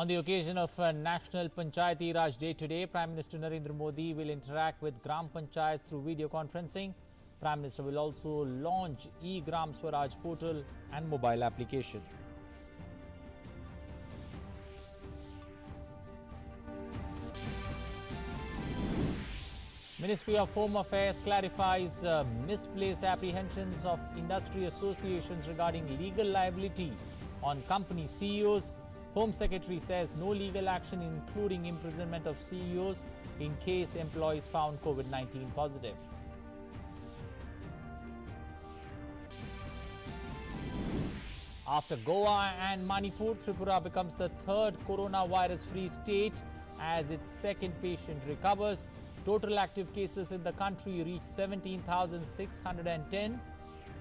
On the occasion of National Panchayati Raj Day today, Prime Minister Narendra Modi will interact with Gram Panchayats through video conferencing. Prime Minister will also launch e-Gram Swaraj portal and mobile application. Ministry of Home Affairs clarifies misplaced apprehensions of industry associations regarding legal liability on company CEOs. Home Secretary says no legal action including imprisonment of CEOs in case employees found COVID-19 positive. After Goa and Manipur, Tripura becomes the third coronavirus-free state as its second patient recovers. Total active cases in the country reach 17,610.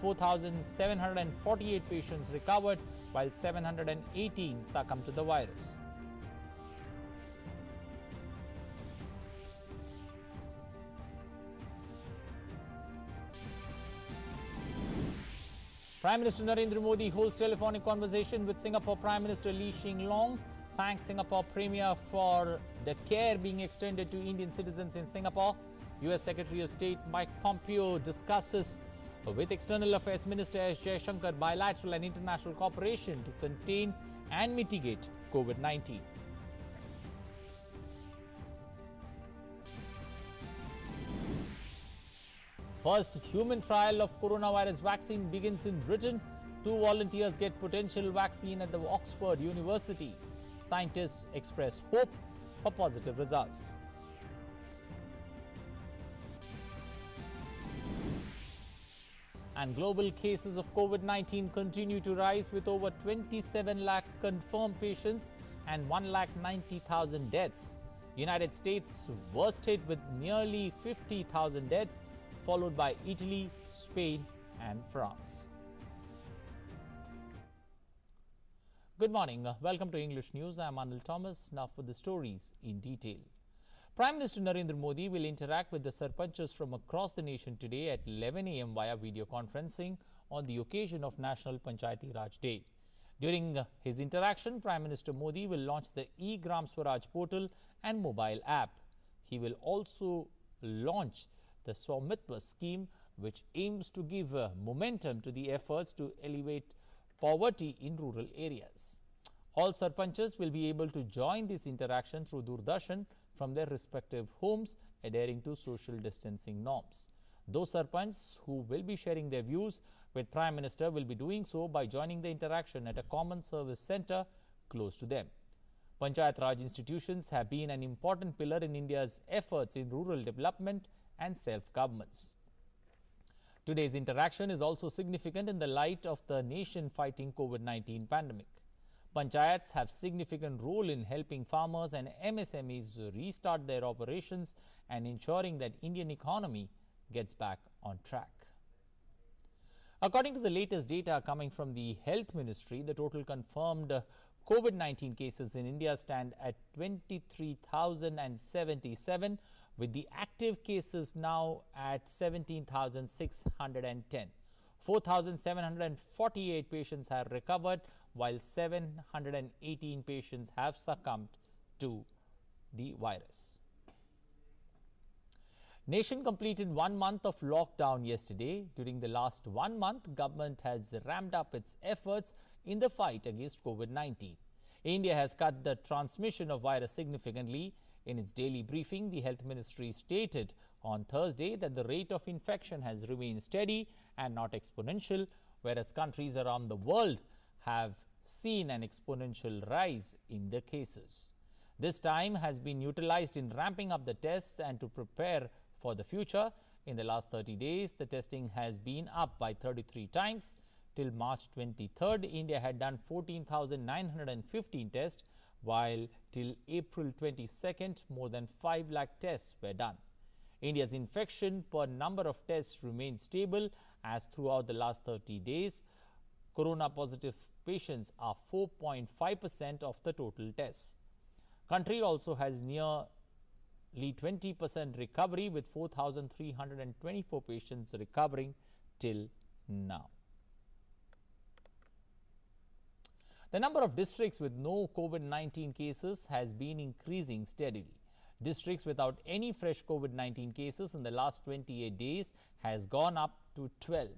4,748 patients recovered, while 718 succumbed to the virus. Prime Minister Narendra Modi holds telephonic conversation with Singapore Prime Minister Lee Hsien Loong. Thanks Singapore Premier for the care being extended to Indian citizens in Singapore. US Secretary of State Mike Pompeo discusses with External Affairs Minister S. Jaishankar bilateral and international cooperation to contain and mitigate COVID-19. First human trial of coronavirus vaccine begins in Britain. 2 volunteers get potential vaccine at the Oxford University. Scientists express hope for positive results. And global cases of COVID-19 continue to rise with over 27 lakh confirmed patients and 1,90,000 deaths. United States worst hit with nearly 50,000 deaths, followed by Italy, Spain and France. Good morning. Welcome to English News. I am Anil Thomas. Now for the stories in detail. Prime Minister Narendra Modi will interact with the Sarpanchs from across the nation today at 11 a.m. via video conferencing on the occasion of National Panchayati Raj Day. During his interaction, Prime Minister Modi will launch the e-Gram Swaraj portal and mobile app. He will also launch the Swamitva scheme, which aims to give momentum to the efforts to alleviate poverty in rural areas. All Sarpanchs will be able to join this interaction through Doordarshan from their respective homes, adhering to social distancing norms. Those Sarpanchs who will be sharing their views with Prime Minister will be doing so by joining the interaction at a common service centre close to them. Panchayat Raj institutions have been an important pillar in India's efforts in rural development and self-governance. Today's interaction is also significant in the light of the nation fighting COVID-19 pandemic. Panchayats have significant role in helping farmers and MSMEs restart their operations and ensuring that Indian economy gets back on track. According to the latest data coming from the Health Ministry, the total confirmed COVID-19 cases in India stand at 23,077, with the active cases now at 17,610. 4,748 patients have recovered, while 718 patients have succumbed to the virus. Nation completed 1 month of lockdown yesterday. During the last 1 month, government has ramped up its efforts in the fight against COVID-19. India has cut the transmission of virus significantly. In its daily briefing, the Health Ministry stated on Thursday that the rate of infection has remained steady and not exponential, whereas countries around the world have seen an exponential rise in the cases. This time has been utilized in ramping up the tests and to prepare for the future. In the last 30 days, the testing has been up by 33 times. Till March 23rd, India had done 14,915 tests, while till April 22nd, more than 5 lakh tests were done. India's infection per number of tests remained stable as throughout the last 30 days, corona positive patients are 4.5% of the total tests. Country also has nearly 20% recovery, with 4,324 patients recovering till now. The number of districts with no COVID-19 cases has been increasing steadily. Districts without any fresh COVID-19 cases in the last 28 days has gone up to 12.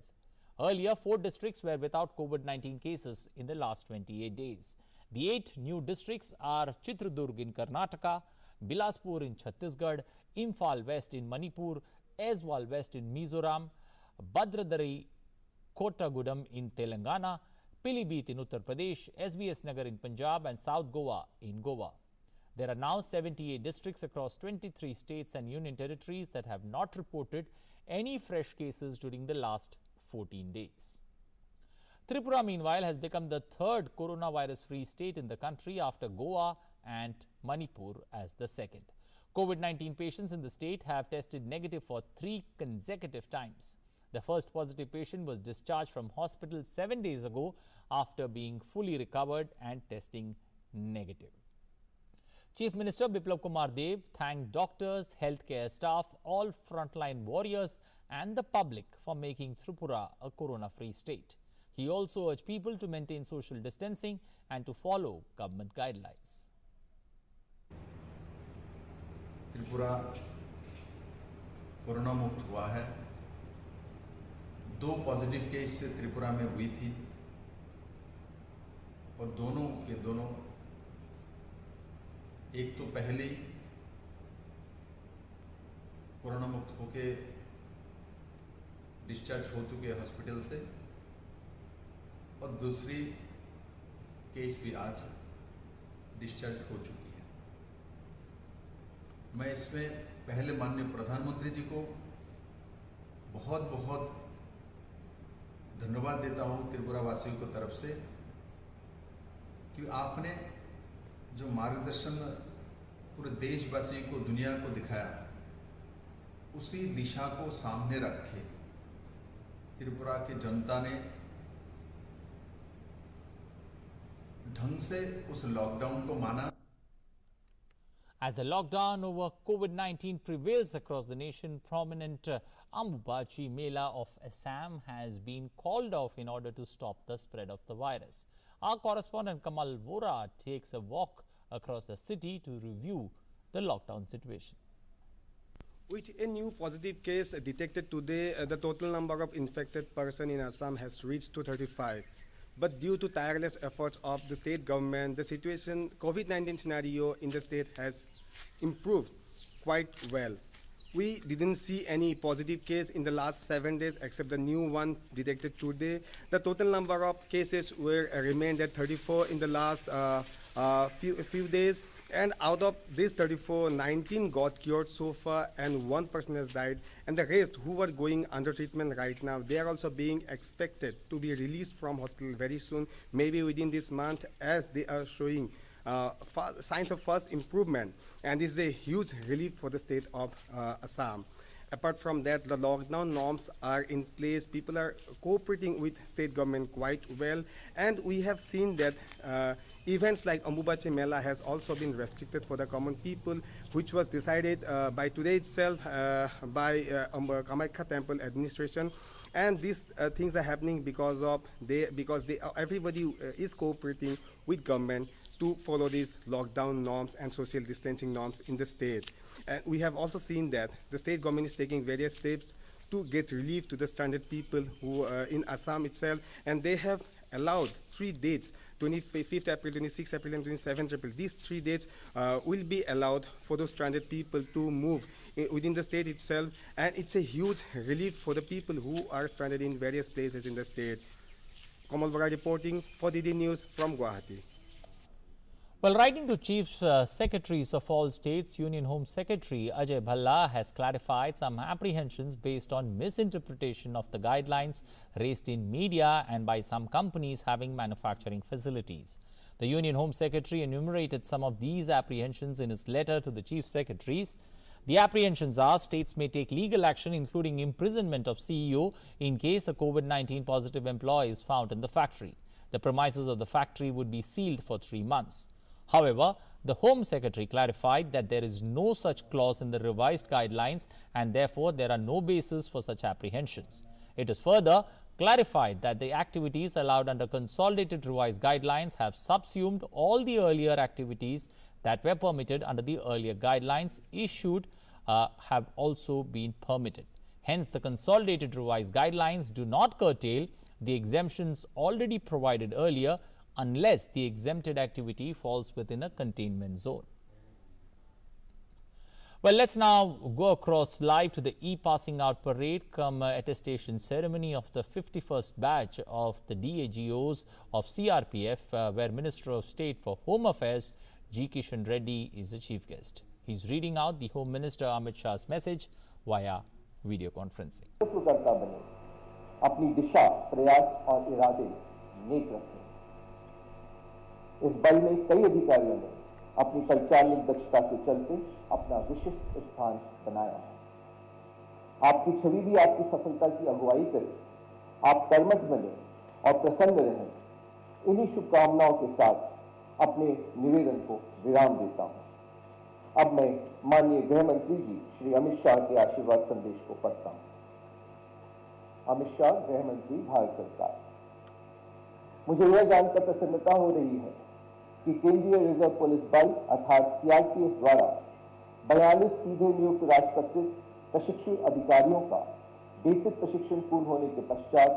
Earlier, 4 districts were without COVID-19 cases in the last 28 days. The 8 new districts are Chitradurg in Karnataka, Bilaspur in Chhattisgarh, Imphal West in Manipur, Aizawl West in Mizoram, Bhadradari Kottagudam in Telangana, Pilibhit in Uttar Pradesh, SBS Nagar in Punjab and South Goa in Goa. There are now 78 districts across 23 states and union territories that have not reported any fresh cases during the last 14 days. Tripura, meanwhile, has become the 3rd coronavirus-free state in the country after Goa and Manipur as the 2nd. COVID-19 patients in the state have tested negative for 3 consecutive times. The first positive patient was discharged from hospital 7 days ago after being fully recovered and testing negative. Chief Minister Biplab Kumar Dev thanked doctors, healthcare staff, all frontline warriors and the public for making Tripura a corona-free state. He also urged people to maintain social distancing and to follow government guidelines. Tripura corona मुक्त हुआ है। 2 positive case Tripura में हुई थी और दोनों के दोनों एक तो पहले कोरोना मुक्त होके डिस्चार्ज हो चुके हॉस्पिटल से और दूसरी केस भी आज डिस्चार्ज हो चुकी है। मैं इसमें पहले माननीय प्रधानमंत्री जी को बहुत बहुत धन्यवाद देता हूं त्रिपुरा वासियों की तरफ से कि आपने जो मार्गदर्शन पूरे देशवासियों को, दुनिया को दिखाया, उसी दिशा को सामने रखे त्रिपुरा की जनता ने ढंग से उस लॉकडाउन को माना. As the lockdown over COVID-19 prevails across the nation, prominent Ambubachi Mela of Assam has been called off in order to stop the spread of the virus. Our correspondent Kamal Vora takes a walk across the city to review the lockdown situation. With a new positive case detected today, the total number of infected persons in Assam has reached 235. But due to tireless efforts of the state government, the COVID-19 scenario in the state has improved quite well. We didn't see any positive case in the last 7 days except the new one detected today. The total number of cases remained at 34 in the last few days. And out of these 34, 19 got cured so far and 1 person has died. And the rest who are going under treatment right now, they are also being expected to be released from hospital very soon, maybe within this month, as they are showing signs of first improvement. And this is a huge relief for the state of Assam. Apart from that, the lockdown norms are in place. People are cooperating with state government quite well. And we have seen that events like Ambubachi Mela has also been restricted for the common people, which was decided by today itself by Kamakhya Temple administration. And these things are happening because everybody is cooperating with government to follow these lockdown norms and social distancing norms in the state. And we have also seen that the state government is taking various steps to get relief to the stranded people who are in Assam itself. And they have allowed 3 dates, 25th April, 26th April, and 27th April. These 3 dates will be allowed for those stranded people to move within the state itself. And it's a huge relief for the people who are stranded in various places in the state. Kamal Vora reporting for DD News from Guwahati. Well, writing to Chief Secretaries of all states, Union Home Secretary Ajay Bhalla has clarified some apprehensions based on misinterpretation of the guidelines raised in media and by some companies having manufacturing facilities. The Union Home Secretary enumerated some of these apprehensions in his letter to the Chief Secretaries. The apprehensions are states may take legal action, including imprisonment of CEO in case a COVID-19 positive employee is found in the factory. The premises of the factory would be sealed for 3 months. However, the Home Secretary clarified that there is no such clause in the revised guidelines and therefore there are no basis for such apprehensions. It is further clarified that the activities allowed under consolidated revised guidelines have subsumed all the earlier activities that were permitted under the earlier guidelines issued have also been permitted. Hence, the consolidated revised guidelines do not curtail the exemptions already provided earlier unless the exempted activity falls within a containment zone. Well, let's now go across live to the e-passing out parade cum attestation ceremony of the 51st batch of the DAGOs of CRPF, where Minister of State for Home Affairs G. Kishan Reddy is the chief guest. He's reading out the Home Minister Amit Shah's message via video conferencing. अपनी दिशा, प्रयास और इरादे नेक रखें। इस बल में कई अधिकारियों ने अपनी परिचालनिक दक्षता के चलते अपना विशिष्ट स्थान बनाया है। आपकी छवि भी आपकी सफलता की अगुवाई करे। आप कर्मठ बने और प्रसन्न रहें। इन्हीं शुभकामनाओं के साथ अपने निवेदन को विराम देता हूं। अब मैं माननीय गृह मंत्री जी श्री अमित शाह के आशीर्वाद संदेश को पढ़ता हूं। अमित शाह, गृह मंत्री, भारत सरकार। मुझे यह जानकर प्रसन्नता हो रही है कि केंद्रीय रिजर्व पुलिस बल अर्थात सीआरपीएफ द्वारा 42 सीधे नियुक्त राजपत्रित प्रशिक्षु अधिकारियों का बेसिक प्रशिक्षण पूर्ण होने के पश्चात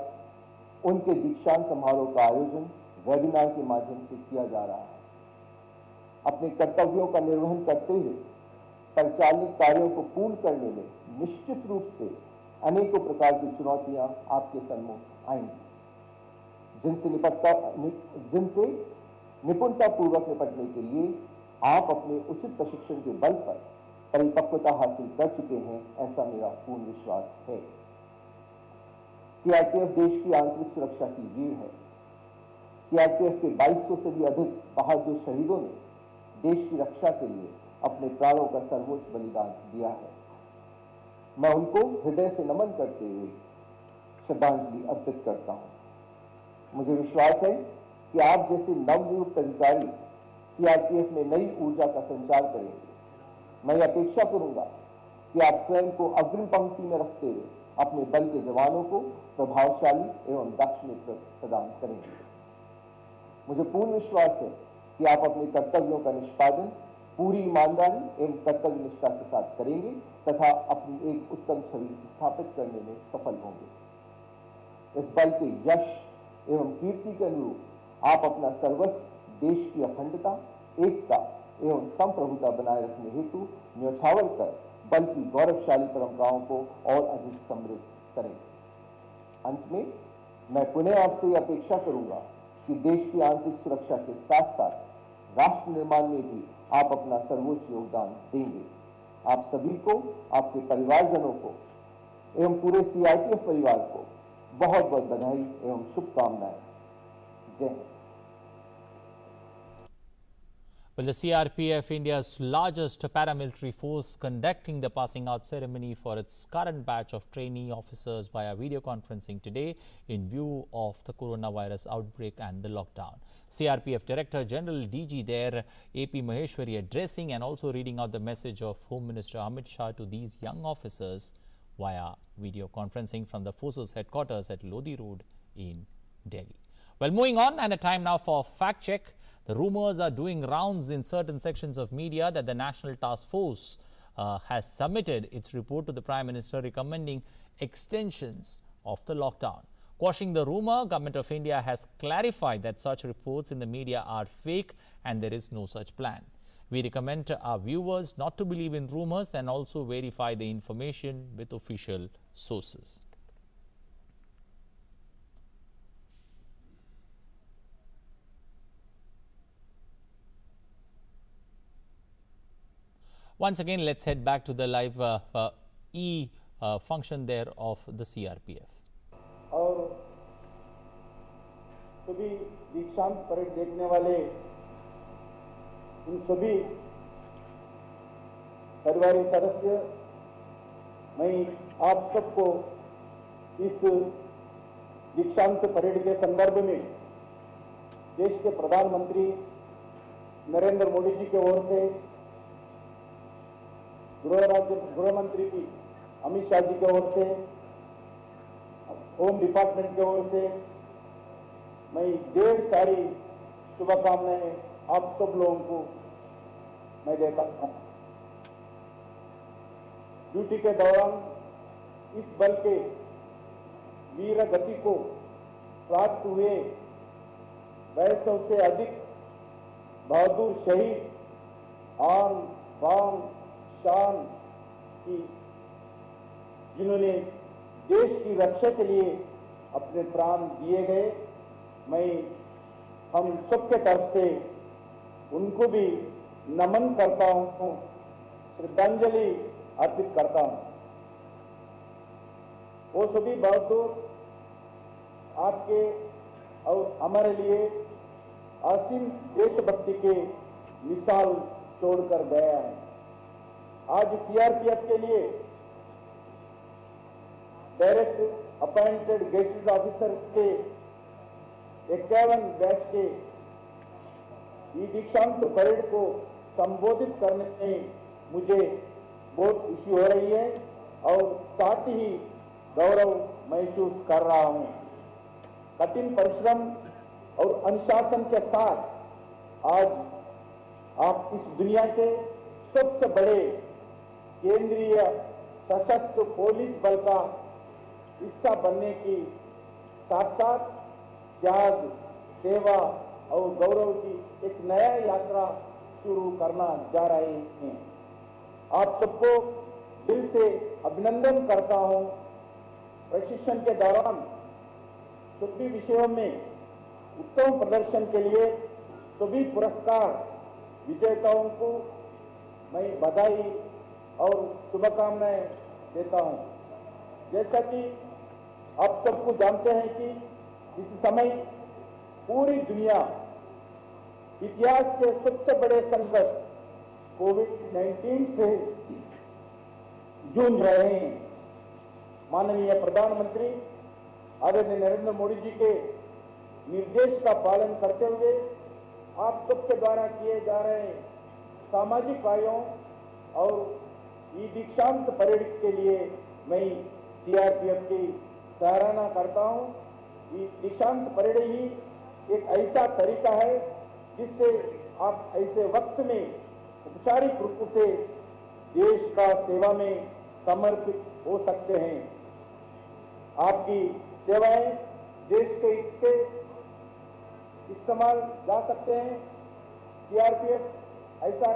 उनके दीक्षांत समारोह का आयोजन वेबिनार के माध्यम से किया जा रहा है। अपने कर्तव्यों का निर्वहन करते हुए परिचालनिक कार्यों को पूर्ण करने में निश्चित रूप से अनेकों प्रकार की चुनौतियां आपके सम्मुख आएंगी, जिनसे निपुणतापूर्वक निपटने के लिए आप अपने उचित प्रशिक्षण के बल पर परिपक्वता हासिल कर चुके हैं, ऐसा मेरा पूर्ण विश्वास है। सीआरपीएफ देश की आंतरिक सुरक्षा की रीढ़ है। सीआरपीएफ के 2200 से भी अधिक बहादुर शहीदों ने देश की रक्षा के लिए अपने प्राणों का सर्वोच्च बलिदान दिया है। मैं उनको हृदय से नमन करते हुए श्रद्धांजलि अर्पित करता हूं। मुझे विश्वास है कि आप जैसे नवनियुक्त अधिकारी सीआरपीएफ में नई ऊर्जा का संचार करेंगे। मैं अपेक्षा करूंगा कि आप स्वयं को अग्रिम पंक्ति में रखते हुए अपने बल के जवानों को प्रभावशाली एवं दक्ष नेतृत्व प्रदान करेंगे। मुझे पूर्ण विश्वास है कि आप अपने कर्तव्यों का निष्पादन पूरी ईमानदारी एवं कर्तव्य निष्ठा के साथ करेंगे तथा अपनी एक उत्तम छवि स्थापित करने में सफल होंगे। इस बल के यश एवं कीर्ति के अनुरूप आप अपना सर्वस्व देश की अखंडता, एकता एवं संप्रभुता बनाए रखने हेतु न्यौछावर कर बल की गौरवशाली परंपराओं को और अधिक समृद्ध करें। अंत में मैं पुनः आपसे यह अपेक्षा करूंगा कि देश की आंतरिक सुरक्षा के साथ साथ राष्ट्र निर्माण में भी आप अपना सर्वोच्च योगदान देंगे। आप सभी को, आपके परिवारजनों को एवं पूरे सीआरपीएफ परिवार को बहुत बहुत बधाई एवं शुभकामनाएं। जय Hind. Well, the CRPF, India's largest paramilitary force, conducting the passing out ceremony for its current batch of trainee officers via video conferencing today in view of the coronavirus outbreak and the lockdown. CRPF Director General DG there, AP Maheshwari, addressing and also reading out the message of Home Minister Amit Shah to these young officers via video conferencing from the forces headquarters at Lodi Road in Delhi. Well, moving on, and a time now for fact check. The rumors are doing rounds in certain sections of media that the National Task Force has submitted its report to the Prime Minister recommending extensions of the lockdown. Quashing the rumor, Government of India has clarified that such reports in the media are fake and there is no such plan. We recommend our viewers not to believe in rumors and also verify the information with official sources. Once again, let's head back to the live function there of the CRPF. और सभी दीक्षांत parade देखने वाले इन सभी पारिवारिक सदस्य, मैं आप सबको इस दीक्षांत परेड के संदर्भ में देश के प्रधानमंत्री नरेंद्र मोदी जी की ओर से गृह मंत्री की अमित शाह जी की ओर से होम डिपार्टमेंट की ओर से मैं ढेर सारी शुभकामनाएं आप सब लोगों को मैं देता हूं। ड्यूटी के दौरान इस बल के वीर गति को प्राप्त हुए 200 से अधिक बहादुर शहीद आन बान शान की जिन्होंने देश की रक्षा के लिए अपने प्राण दिए गए, मैं हम सबके तरफ से उनको भी नमन करता हूं, श्रद्धांजलि अर्पित करता हूं। वो सभी बहादुर आपके और हमारे लिए असीम देशभक्ति के मिसाल छोड़कर गया है। आज सीआरपीएफ के लिए डायरेक्ट अपॉइंटेड गेजेटेड ऑफिसर्स के 51 बैच के दीक्षांत परेड को संबोधित करने में मुझे बहुत खुशी हो रही है और साथ ही गौरव महसूस कर रहा हूं। कठिन परिश्रम और अनुशासन के साथ आज आप इस दुनिया के सबसे बड़े केंद्रीय सशस्त्र पुलिस बल का हिस्सा बनने की साथ साथ त्याग, सेवा और गौरव की एक नया यात्रा शुरू करना जा रहे हैं। आप सबको दिल से अभिनंदन करता हूं। प्रशिक्षण के दौरान सभी विषयों में उत्तम प्रदर्शन के लिए सभी पुरस्कार विजेताओं को मैं बधाई और शुभकामनाएं देता हूं। जैसा कि आप सबको जानते हैं कि इस समय पूरी दुनिया इतिहास के सबसे बड़े संकट कोविड-19 से जूझ रहे हैं। माननीय प्रधानमंत्री आदरणीय नरेंद्र मोदी जी के निर्देश का पालन करते हुए आप सबके द्वारा किए जा रहे सामाजिक कार्यों और दीक्षांत परेड के लिए मैं सीआरपीएफ की सराहना करता हूं। दीक्षांत परेड ही एक ऐसा तरीका है जिससे आप ऐसे वक्त में औपचारिक रूप से देश का सेवा में समर्पित हो सकते हैं। आपकी सेवाएं देश के हित के इस्तेमाल जा सकते हैं। सीआरपीएफ ऐसा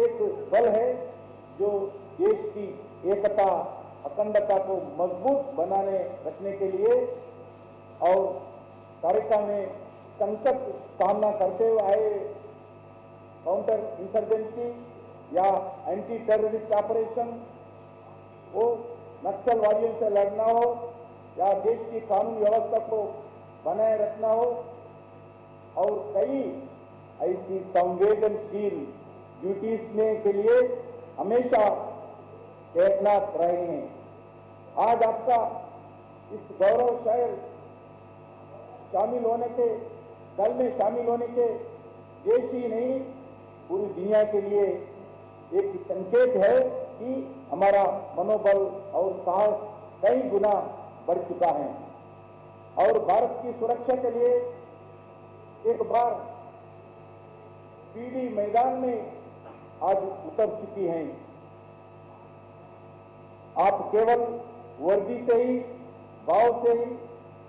एक बल है जो देश की एकता, अखंडता को मजबूत बनाने रखने के लिए और कार्यक्रम में संकट सामना करते हुए आए काउंटर इंसर्जेंसी या एंटी टेररिस्ट ऑपरेशन हो, नक्सलवादियों से लड़ना हो या देश की कानून व्यवस्था को बनाए रखना हो और कई ऐसी संवेदनशील ड्यूटीज में के लिए हमेशा तैनात रहे हैं। आज आपका इस गौरवशाली शामिल होने के दल में शामिल होने के देश ही नहीं पूरी दुनिया के लिए एक संकेत है कि हमारा मनोबल और साहस कई गुना बढ़ चुका है और भारत की सुरक्षा के लिए एक बार पीढ़ी मैदान में आज उतर चुकी हैं। आप केवल वर्दी से ही, भाव से ही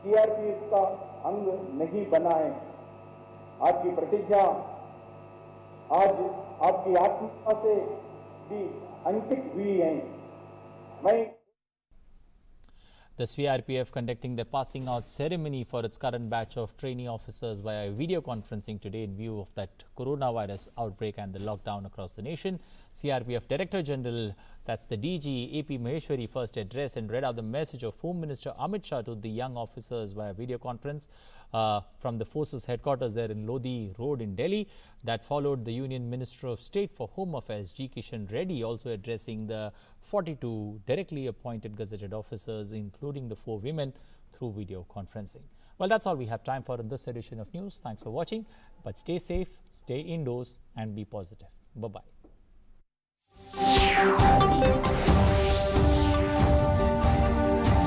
सीआरपीएफ का अंग नहीं बना है। आपकी प्रतिज्ञा आज आपकी आत्मा से भी अंकित हुई है। मैं The CRPF conducting the passing out ceremony for its current batch of trainee officers via video conferencing today in view of that coronavirus outbreak and the lockdown across the nation. CRPF Director General, that's the DG, AP Maheshwari, first addressed and read out the message of Home Minister Amit Shah to the young officers via video conference from the forces headquarters there in Lodi Road in Delhi. That followed the Union Minister of State for Home Affairs, G. Kishan Reddy, also addressing the 42 directly appointed gazetted officers, including the 4 women, through video conferencing. Well, that's all we have time for in this edition of news. Thanks for watching, but stay safe, stay indoors and be positive. Bye-bye.